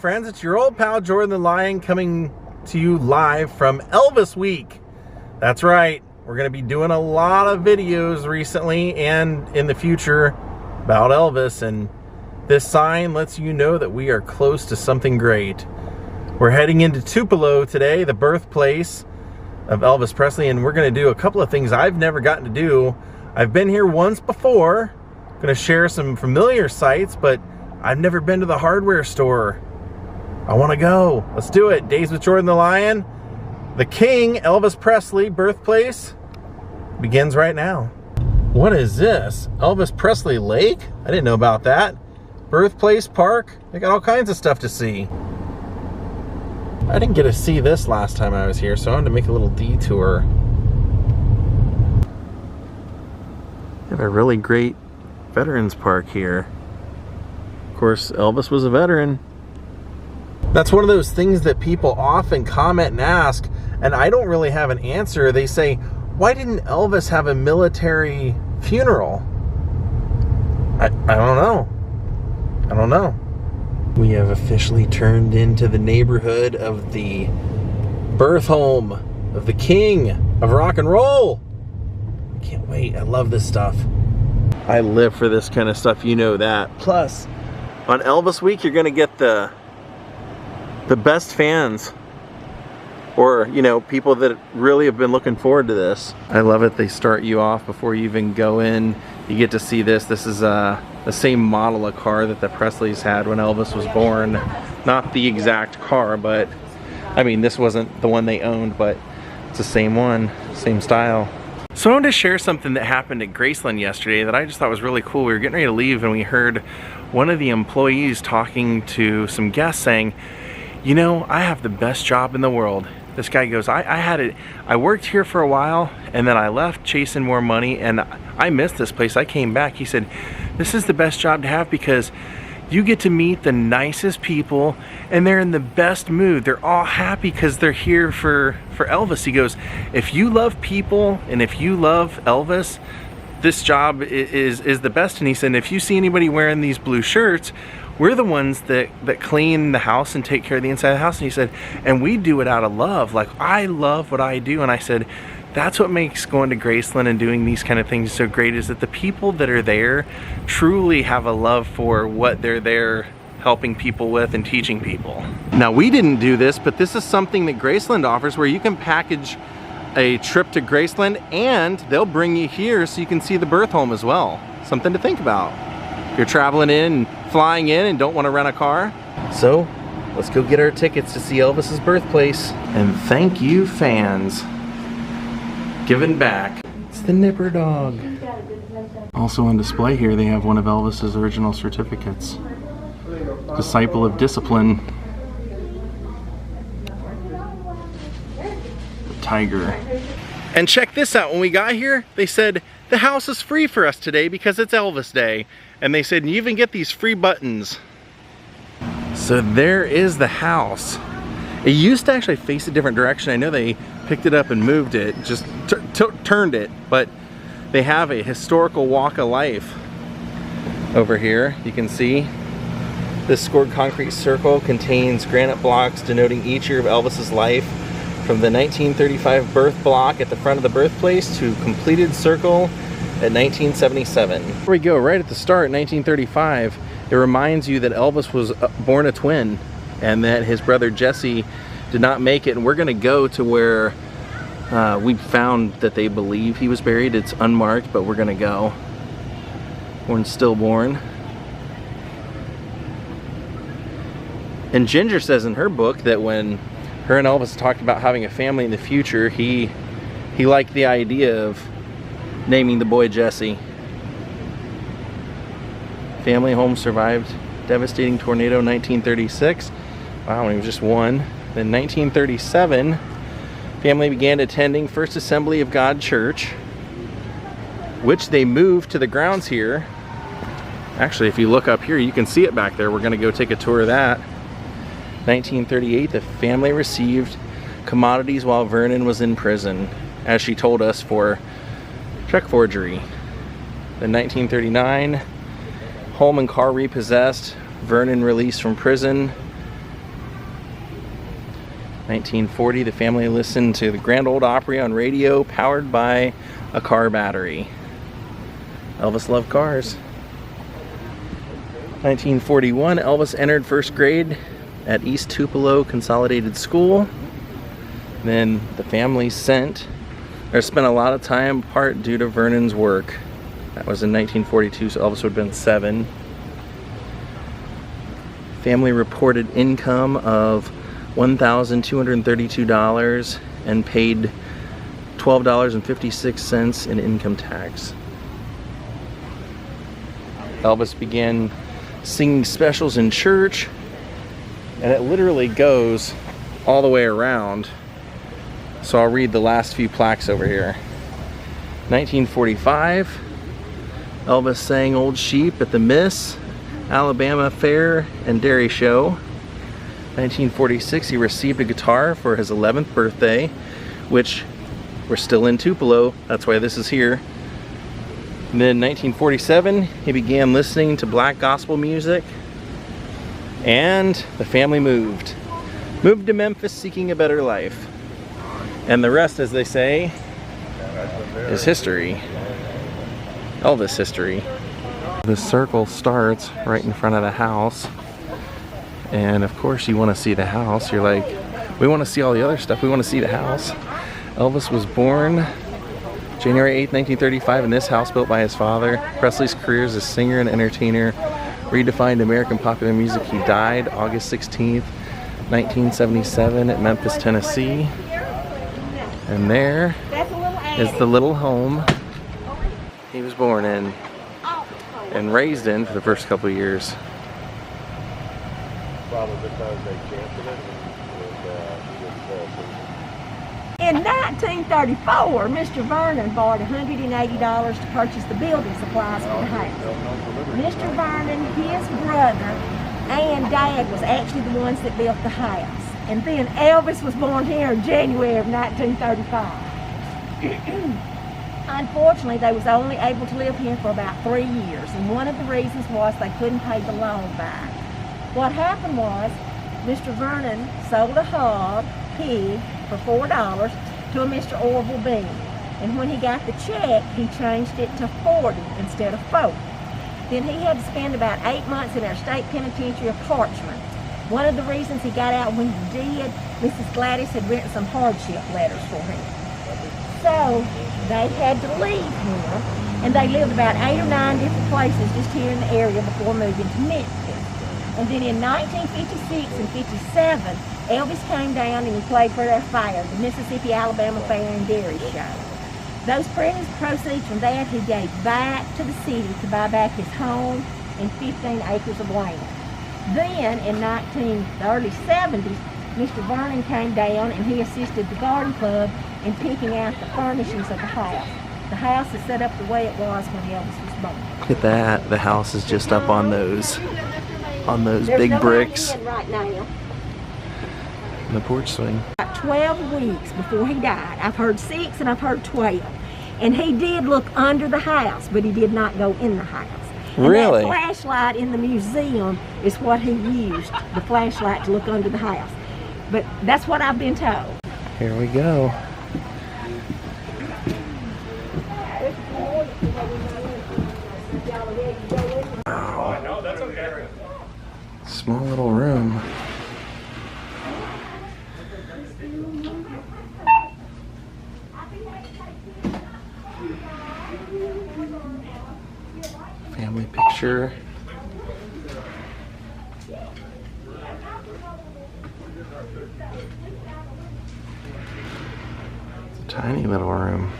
friends, it's your old pal Jordan the Lion coming to you live from Elvis Week. That's right, we're going to be doing a lot of videos recently and in the future about Elvis, and this sign lets you know that we are close to something great. We're heading into Tupelo today, the birthplace of Elvis Presley, and we're going to do a couple of things I've never gotten to do. I've been here once before, going to share some familiar sights, but I've never been to the hardware store. I want to go. Let's do it. Daze with Jordan the Lion. The King, Elvis Presley, birthplace, begins right now. What is this? Elvis Presley Lake? I didn't know about that. Birthplace Park. They got all kinds of stuff to see. I didn't get to see this last time I was here, so I wanted to make a little detour. They have a really great Veterans Park here. Of course, Elvis was a veteran. That's one of those things that people often comment and ask, and I don't really have an answer. They say, why didn't Elvis have a military funeral? I don't know. I don't know. We have officially turned into the neighborhood of the birth home of the king of rock and roll. Can't wait. I love this stuff. I live for this kind of stuff, you know that. Plus, on Elvis Week, you're gonna get the best fans, or, you know, people that really have been looking forward to this. I love it. They start you off before you even go in. You get to see this. This is the same model of car that the Presleys had when Elvis was born. Not the exact car, but I mean, this wasn't the one they owned, but it's the same one, same style. So I wanted to share something that happened at Graceland yesterday that I just thought was really cool. We were getting ready to leave and we heard one of the employees talking to some guests saying, you know, I have the best job in the world. This guy goes, I worked here for a while and then I left chasing more money and I missed this place. I came back. He said, this is the best job to have because you get to meet the nicest people and they're in the best mood. They're all happy because they're here for Elvis. He goes, if you love people and if you love Elvis, this job is the best. And he said, if you see anybody wearing these blue shirts, we're the ones that clean the house and take care of the inside of the house. And he said, and we do it out of love. Like, I love what I do. And I said, that's what makes going to Graceland and doing these kind of things so great, is that the people that are there truly have a love for what they're there helping people with and teaching people. Now, we didn't do this, but this is something that Graceland offers where you can package a trip to Graceland and they'll bring you here so you can see the birth home as well. Something to think about if you're traveling in, flying in, and don't want to rent a car. So let's go get our tickets to see Elvis's birthplace. And thank you, fans. Giving back. It's the Nipper Dog. Also on display here, they have one of Elvis's original certificates. Disciple of Discipline. The tiger. And check this out, when we got here, they said, the house is free for us today because it's Elvis Day. And they said, you even get these free buttons. So there is the house. It used to actually face a different direction. I know they picked it up and moved it, just turned it, but they have a historical walk of life over here. You can see this scored concrete circle contains granite blocks denoting each year of Elvis's life, from the 1935 birth block at the front of the birthplace to completed circle at 1977. Here we go, right at the start, 1935. It reminds you that Elvis was born a twin and that his brother Jesse did not make it. And we're gonna go to where we found that they believe he was buried. It's unmarked, but we're gonna go. Born stillborn. And Ginger says in her book that when her and Elvis talked about having a family in the future, he liked the idea of naming the boy Jesse. Family home survived devastating tornado 1936. Wow, he was just one. Then 1937, family began attending First Assembly of God Church, which they moved to the grounds here. Actually, if you look up here, you can see it back there. We're gonna go take a tour of that. 1938, the family received commodities while Vernon was in prison, as she told us, for check forgery. Then 1939, home and car repossessed, Vernon released from prison. 1940, the family listened to the Grand Ole Opry on radio, powered by a car battery. Elvis loved cars. 1941, Elvis entered first grade at East Tupelo Consolidated School. Then the family spent a lot of time apart due to Vernon's work. That was in 1942, so Elvis would have been 7. Family reported income of $1,232 and paid $12.56 in income tax. Elvis began singing specials in church, and it literally goes all the way around. So I'll read the last few plaques over here. 1945, Elvis sang Old Sheep at the Miss Alabama Fair and Dairy Show. 1946, he received a guitar for his 11th birthday, which we're still in Tupelo, that's why this is here. And then 1947, he began listening to black gospel music, and the family moved to Memphis seeking a better life. And the rest, as they say, is history. Elvis history. The circle starts right in front of the house. And of course you want to see the house. You're like, we want to see all the other stuff. We want to see the house. Elvis was born January 8th, 1935 in this house built by his father. Presley's career as a singer and entertainer redefined American popular music. He died August 16th, 1977 at Memphis, Tennessee. And there is the little home he was born in and raised in for the first couple of years. In 1934, Mr. Vernon borrowed $180 to purchase the building supplies for the house. Mr. Vernon, his brother, and Dad was actually the ones that built the house. And then Elvis was born here in January of 1935. Unfortunately, they was only able to live here for about 3 years, and one of the reasons was they couldn't pay the loan back. What happened was, Mr. Vernon sold a hog pig for $4 to a Mr. Orville Bean. And when he got the check, he changed it to 40 instead of 40. Then he had to spend about 8 months in our state penitentiary of Parchment. One of the reasons he got out when he did, Mrs. Gladys had written some hardship letters for him. So they had to leave him, and they lived about 8 or 9 different places just here in the area before moving to Memphis. And then in 1956 and 57, Elvis came down and he played for their fair, the Mississippi Alabama Fair and Dairy Show. Those proceeds from that he gave back to the city to buy back his home and 15 acres of land. Then in the early 70s, Mr. Vernon came down and he assisted the garden club in picking out the furnishings of the house. The house is set up the way it was when Elvis was born. Look at that, the house is just up on those big bricks. Right now. The porch swing. About 12 weeks before he died. I've heard 6 and I've heard 12. And he did look under the house, but he did not go in the house. And really? that flashlight in the museum is what he used, the flashlight to look under the house. But that's what I've been told. Here we go. Wow. Small little room. Family picture. It's a tiny little room.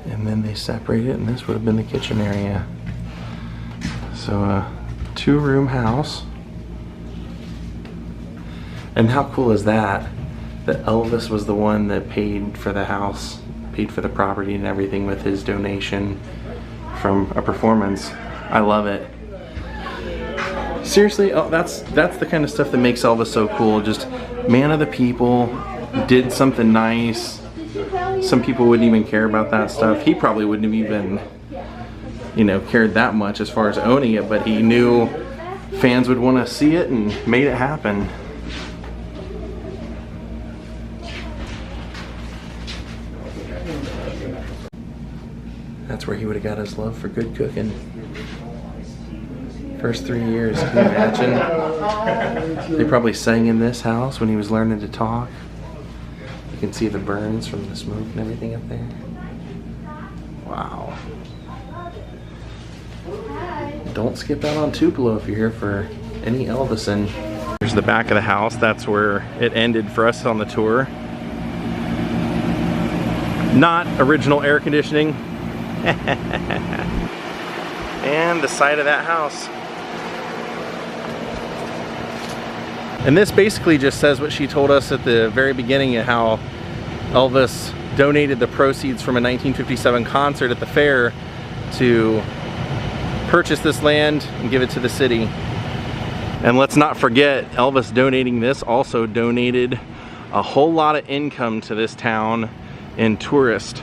And then they separated it, and this would have been the kitchen area. So a 2-room house. And how cool is that? That Elvis was the one that paid for the house, paid for the property and everything with his donation from a performance. I love it. Seriously, oh, that's the kind of stuff that makes Elvis so cool. Just man of the people, did something nice, some people wouldn't even care about that stuff. He probably wouldn't have even, you know, cared that much as far as owning it, but he knew fans would want to see it and made it happen. That's where he would have got his love for good cooking. First 3 years, can you imagine? They probably sang in this house when he was learning to talk. You can see the burns from the smoke and everything up there. Wow. Don't skip out on Tupelo if you're here for any Elvisin. Here's the back of the house. That's where it ended for us on the tour. Not original air conditioning. And the side of that house. And this basically just says what she told us at the very beginning of how Elvis donated the proceeds from a 1957 concert at the fair to purchase this land and give it to the city. And let's not forget, Elvis donating this also donated a whole lot of income to this town in tourist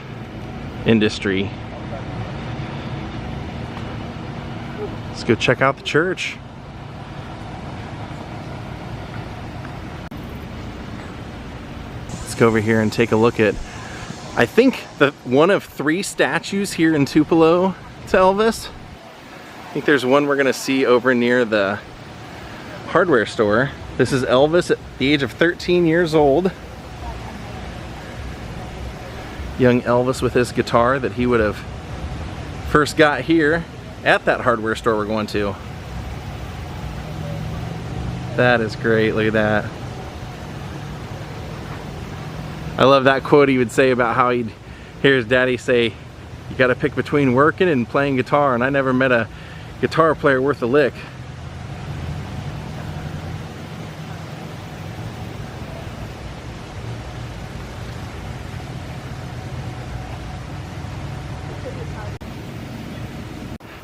industry. Let's go check out the church. Let's go over here and take a look at, I think, the one of 3 statues here in Tupelo to Elvis. I think there's one we're gonna see over near the hardware store. This is Elvis at the age of 13 years old. Young Elvis with his guitar that he would have first got here at that hardware store we're going to. That is great, look at that. I love that quote he would say about how he'd hear his daddy say, you gotta pick between working and playing guitar, and I never met a guitar player worth a lick.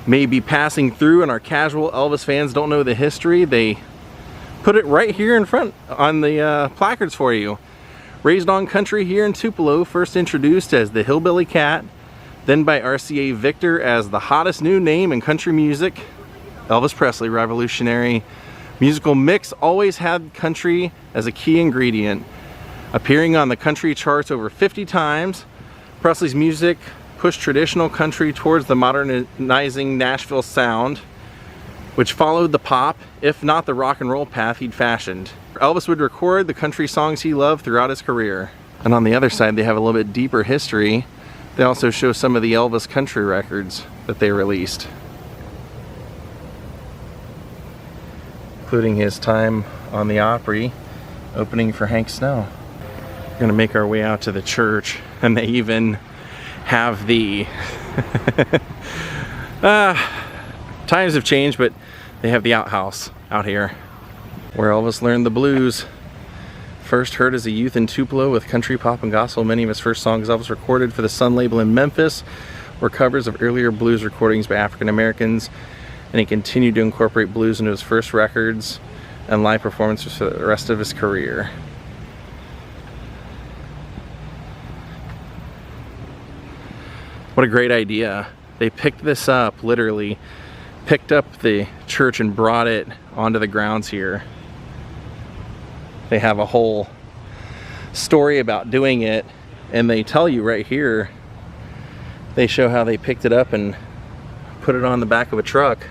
Maybe passing through and our casual Elvis fans don't know the history, they put it right here in front on the placards for you. Raised on country here in Tupelo, first introduced as the Hillbilly Cat, then by RCA Victor as the hottest new name in country music. Elvis Presley, revolutionary musical mix, always had country as a key ingredient. Appearing on the country charts over 50 times, Presley's music pushed traditional country towards the modernizing Nashville sound, which followed the pop, if not the rock and roll path he'd fashioned. Elvis would record the country songs he loved throughout his career. And on the other side, they have a little bit deeper history. They also show some of the Elvis country records that they released, including his time on the Opry, opening for Hank Snow. We're gonna make our way out to the church, and they even have the times have changed, but they have the outhouse out here where Elvis learned the blues. First heard as a youth in Tupelo with country, pop, and gospel, many of his first songs Elvis recorded for the Sun label in Memphis were covers of earlier blues recordings by African Americans, and he continued to incorporate blues into his first records and live performances for the rest of his career. What a great idea. They picked this up, literally picked up the church and brought it onto the grounds here. They have a whole story about doing it, and they tell you right here, they show how they picked it up and put it on the back of a truck.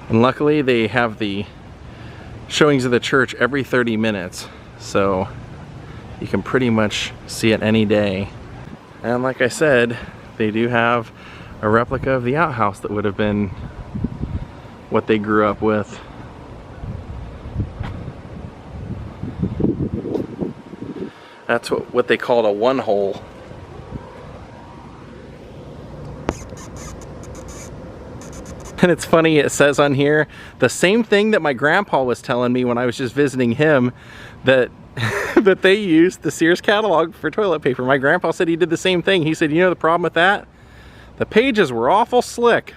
And luckily they have the showings of the church every 30 minutes, so you can pretty much see it any day. And like I said, they do have a replica of the outhouse that would have been what they grew up with. That's what they called a one-hole. And it's funny, it says on here, the same thing that my grandpa was telling me when I was just visiting him, that that they used the Sears catalog for toilet paper. My grandpa said he did the same thing. He said, you know the problem with that? The pages were awful slick.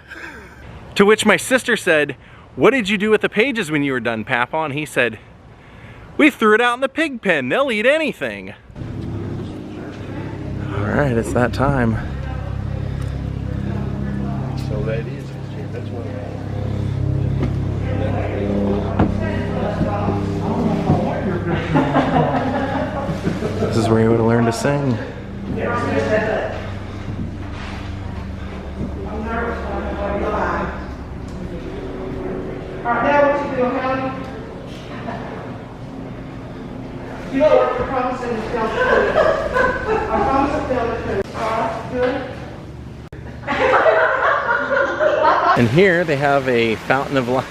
To which my sister said, what did you do with the pages when you were done, Papa? And he said, We threw it out in the pig pen. They'll eat anything. All right, it's that time. So that is, that's what This is where you would have learned to sing. Alright, now what you do, honey? You know what you're promising to tell the truth. I promise to tell the truth. Alright, good? And here they have a fountain of life.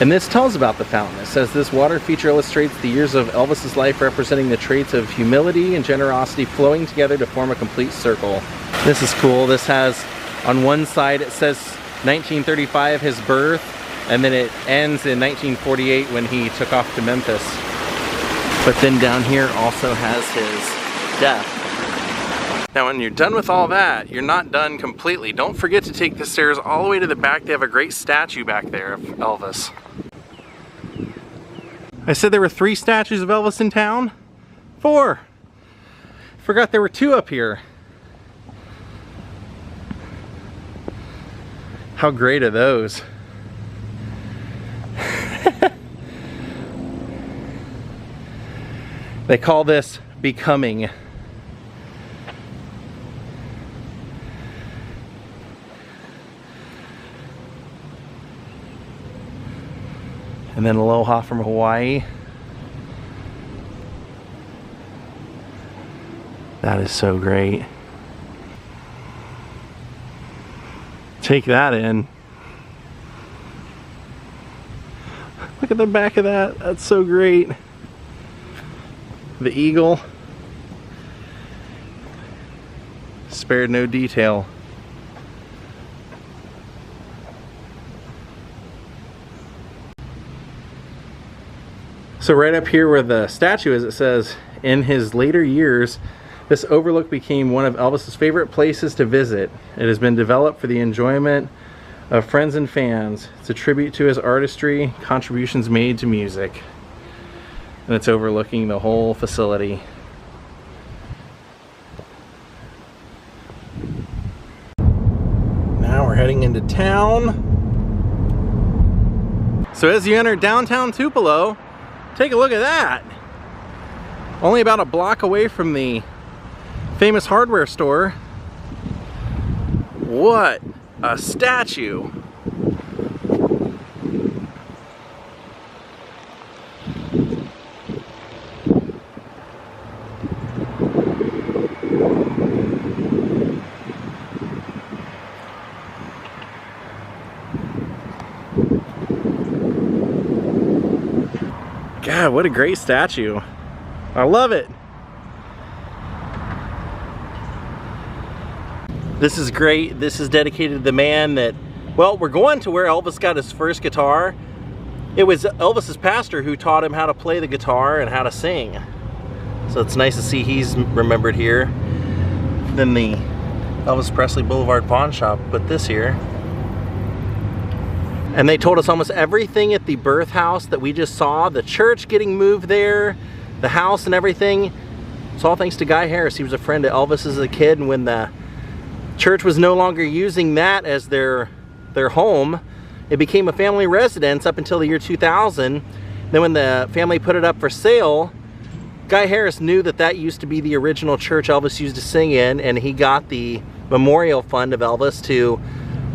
And this tells about the fountain. It says this water feature illustrates the years of Elvis's life, representing the traits of humility and generosity flowing together to form a complete circle. This is cool. This has, on one side it says 1935, his birth, and then it ends in 1948 when he took off to Memphis. But then down here also has his death. Now when you're done with all that, you're not done completely. Don't forget to take the stairs all the way to the back. They have a great statue back there of Elvis. I said there were 3 statues of Elvis in town? 4. Forgot there were 2 up here. How great are those? They call this becoming. And then Aloha from Hawaii. That is so great. Take that in. Look at the back of that. That's so great. The eagle. Spared no detail. So right up here where the statue is, it says, in his later years, this overlook became one of Elvis's favorite places to visit. It has been developed for the enjoyment of friends and fans. It's a tribute to his artistry, contributions made to music. And it's overlooking the whole facility. Now we're heading into town. So as you enter downtown Tupelo, take a look at that. Only about a block away from the famous hardware store. What a statue. God, what a great statue. I love it. This is great. This is dedicated to the man that, well, we're going to where Elvis got his first guitar. It was Elvis's pastor who taught him how to play the guitar and how to sing. So it's nice to see he's remembered here. Then the Elvis Presley Boulevard Pawn Shop put this here. And they told us almost everything at the birth house that we just saw, the church getting moved there, the house and everything. It's all thanks to Guy Harris. He was a friend of Elvis as a kid, and when the church was no longer using that as their home, it became a family residence up until the year 2000. Then when the family put it up for sale, Guy Harris knew that that used to be the original church Elvis used to sing in, and he got the memorial fund of Elvis to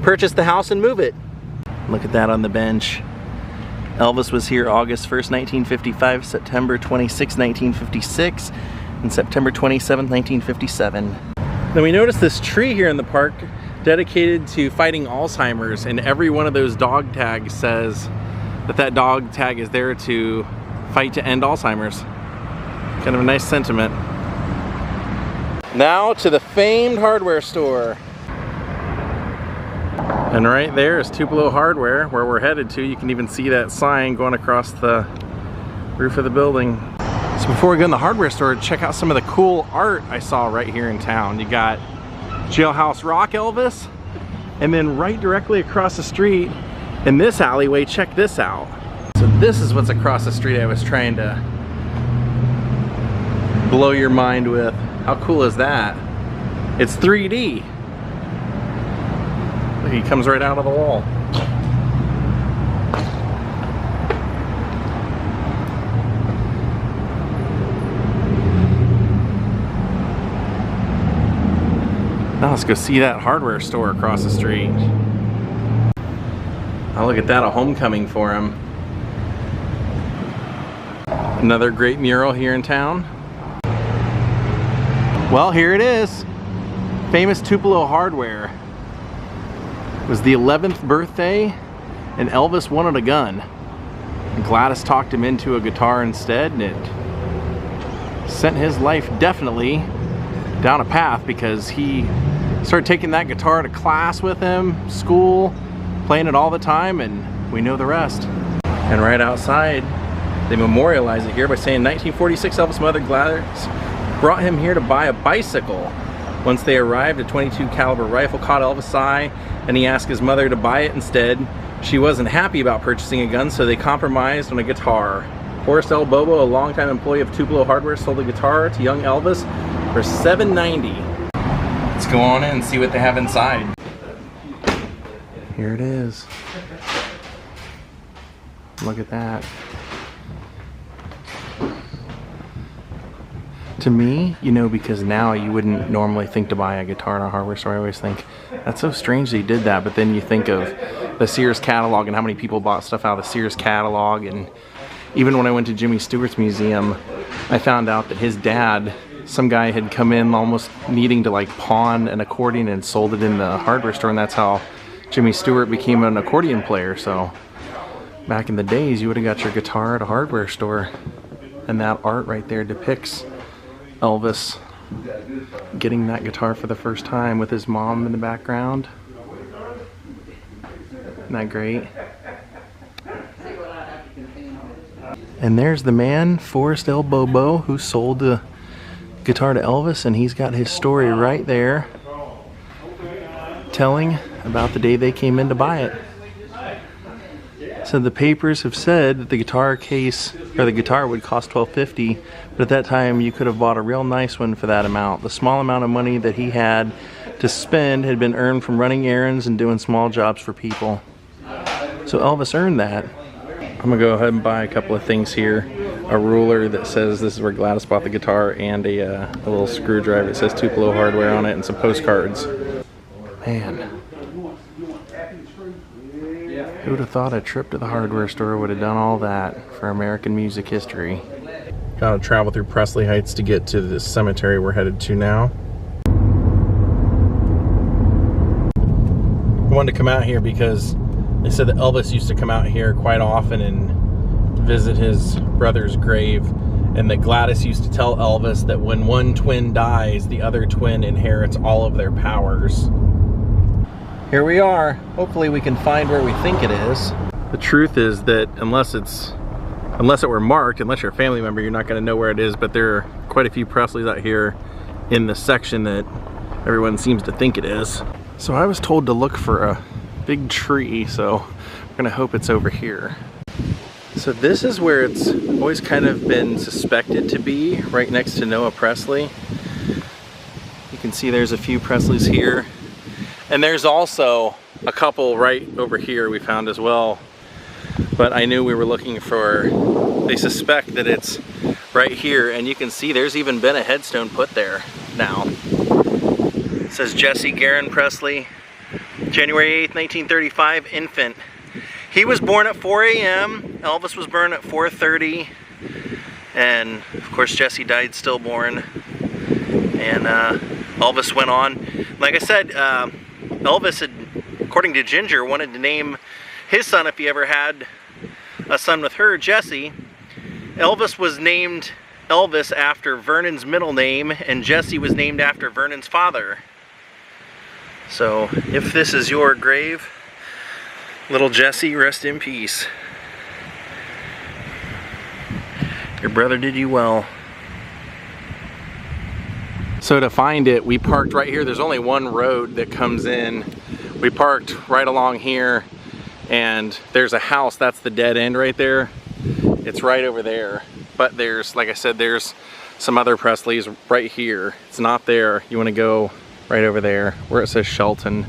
purchase the house and move it. Look at that on the bench. Elvis was here August 1st, 1955, September 26, 1956, and September 27, 1957. Then we noticed this tree here in the park dedicated to fighting Alzheimer's, and every one of those dog tags says that that dog tag is there to fight to end Alzheimer's. Kind of a nice sentiment. Now to the famed hardware store. And right there is Tupelo Hardware, where we're headed to. You can even see that sign going across the roof of the building. So before we go in the hardware store, check out some of the cool art I saw right here in town. You got Jailhouse Rock Elvis, and then right directly across the street in this alleyway, check this out. So this is what's across the street I was trying to blow your mind with. How cool is that? It's 3D. Look, he comes right out of the wall. Now let's go see that hardware store across the street. Oh, look at that, a homecoming for him. Another great mural here in town. Well, here it is. Famous Tupelo hardware. It was the 11th birthday and Elvis wanted a gun. And Gladys talked him into a guitar instead, and it sent his life definitely down a path, because he started taking that guitar to class with him, school, playing it all the time, and we know the rest. And right outside, they memorialize it here by saying 1946 Elvis' mother Gladys brought him here to buy a bicycle. Once they arrived, a .22 caliber rifle caught Elvis' eye, and he asked his mother to buy it instead. She wasn't happy about purchasing a gun, so they compromised on a guitar. Forrest L. Bobo, a longtime employee of Tupelo Hardware, sold the guitar to young Elvis for $7.90. Let's go on in and see what they have inside. Here it is. Look at that. To me, you know, because now you wouldn't normally think to buy a guitar in a hardware store, I always think, that's so strange that he did that, but then you think of the Sears catalog and how many people bought stuff out of the Sears catalog, and even when I went to Jimmy Stewart's museum, I found out that his dad, some guy had come in almost needing to like pawn an accordion and sold it in the hardware store, and that's how Jimmy Stewart became an accordion player. So back in the days, you would have got your guitar at a hardware store, and that art right there depicts Elvis getting that guitar for the first time with his mom in the background. Isn't that great? And there's the man, Forrest L. Bobo, who sold the guitar to Elvis, and he's got his story right there telling about the day they came in to buy it. So the papers have said that the guitar case, or the guitar, would cost $12.50, but at that time you could have bought a real nice one for that amount. The small amount of money that he had to spend had been earned from running errands and doing small jobs for people. So Elvis earned that. I'm gonna go ahead and buy a couple of things here. A ruler that says this is where Gladys bought the guitar, and a little screwdriver that says Tupelo Hardware on it, and some postcards. Man. Who would have thought a trip to the hardware store would have done all that for American music history? Gotta travel through Presley Heights to get to the cemetery we're headed to now. I wanted to come out here because they said that Elvis used to come out here quite often and visit his brother's grave, and that Gladys used to tell Elvis that when one twin dies, the other twin inherits all of their powers. Here we are. Hopefully we can find where we think it is. The truth is that unless it were marked, unless you're a family member, you're not going to know where it is, but there are quite a few Presleys out here in the section that everyone seems to think it is. So I was told to look for a big tree, so we're going to hope it's over here. So this is where it's always kind of been suspected to be, right next to Noah Presley. You can see there's a few Presleys here. And there's also a couple right over here we found as well. But I knew we were looking for, they suspect that it's right here, and you can see there's even been a headstone put there now. It says Jesse Garin Presley, January 8th, 1935, infant. He was born at 4 a.m. Elvis was born at 4:30. And of course Jesse died stillborn. And Elvis went on. Like I said, Elvis had, according to Ginger, wanted to name his son, if he ever had a son with her, Jesse. Elvis was named Elvis after Vernon's middle name, and Jesse was named after Vernon's father. So, if this is your grave, little Jesse, rest in peace. Your brother did you well. So to find it, we parked right here. There's only one road that comes in. We parked right along here, and there's a house. That's the dead end right there. It's right over there. But there's, like I said, there's some other Presleys right here. It's not there. You want to go right over there where it says Shelton.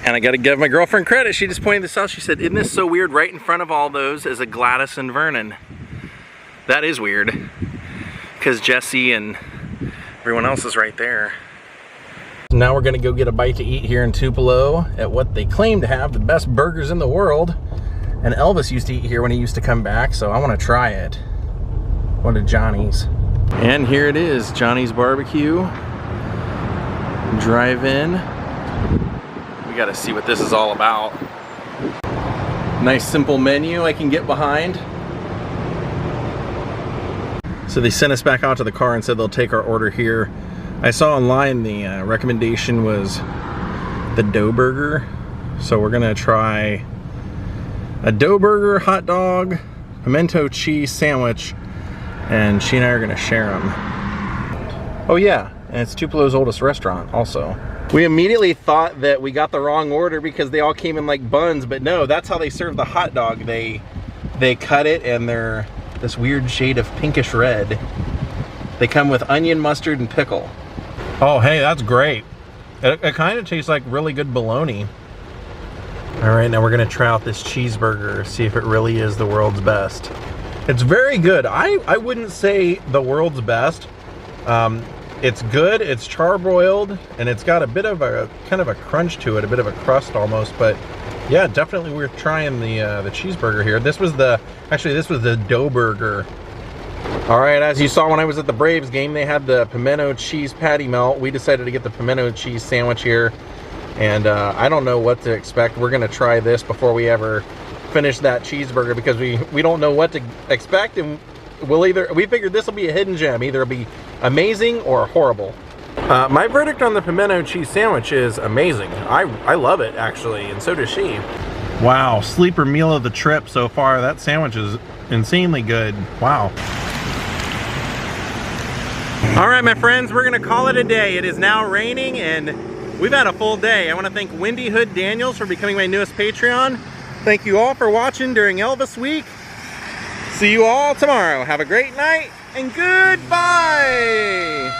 And I got to give my girlfriend credit. She just pointed this out. She said, isn't this so weird? Right in front of all those is a Gladys and Vernon. That is weird because Jesse and everyone else is right there. Now we're gonna go get a bite to eat here in Tupelo at what they claim to have the best burgers in the world. And Elvis used to eat here when he used to come back, so I want to try it. One of Johnnie's. And here it is, Johnnie's Barbecue. Drive in. We gotta see what this is all about. Nice simple menu I can get behind. So they sent us back out to the car and said they'll take our order here. I saw online the recommendation was the dough burger. So we're gonna try a dough burger, hot dog, pimento cheese sandwich, and she and I are gonna share them. Oh yeah, and it's Tupelo's oldest restaurant also. We immediately thought that we got the wrong order because they all came in like buns, but no, that's how they serve the hot dog. They cut it and they're this weird shade of pinkish red. They come with onion, mustard, and pickle. Oh, hey, that's great. It kind of tastes like really good bologna. All right, now we're gonna try out this cheeseburger, see if it really is the world's best. It's very good. I wouldn't say the world's best. It's good, it's charbroiled, and it's got a bit of a kind of a crunch to it, a bit of a crust almost, but yeah, definitely worth trying the cheeseburger here. This was the dough burger. All right, as you saw when I was at the Braves game, they had the pimento cheese patty melt. We decided to get the pimento cheese sandwich here, and I don't know what to expect. We're gonna try this before we ever finish that cheeseburger because we don't know what to expect, and we figured this will be a hidden gem. Either it'll be amazing or horrible. My verdict on the pimento cheese sandwich is amazing. I love it actually, and so does she. Wow, sleeper meal of the trip so far. That sandwich is insanely good. Wow. All right, my friends, we're gonna call it a day. It is now raining and we've had a full day. I wanna thank Wendy Hood Daniels for becoming my newest Patreon. Thank you all for watching during Elvis week. See you all tomorrow. Have a great night and goodbye.